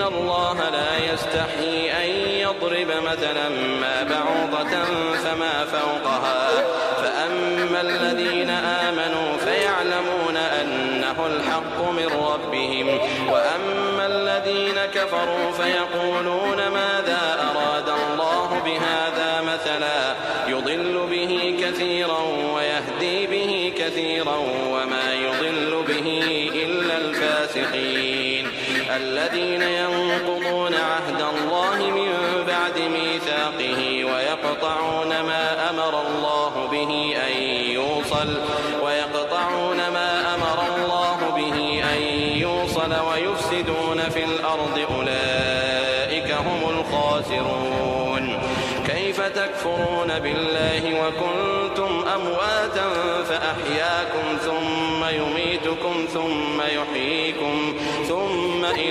الله لا يستحيي أن يضرب مثلا ما بعوضة فما فوقها فأما الذين آمنوا فيعلمون أنه الحق من ربهم وأما الذين كفروا فيقولون ماذا أراد الله بهذا مثلا يضل به كثيرا ويهدي به كثيرا وما يضل به إلا الفاسقين الذين ينقضون عهد الله من بعد ميثاقه ويقطعون ما أمر الله به أن يوصل ويفسدون في الأرض أولئك هم الخاسرون كيف تكفرون بالله وكنتم أمواتا فأحياكم ثم يميتكم ثم يحييكم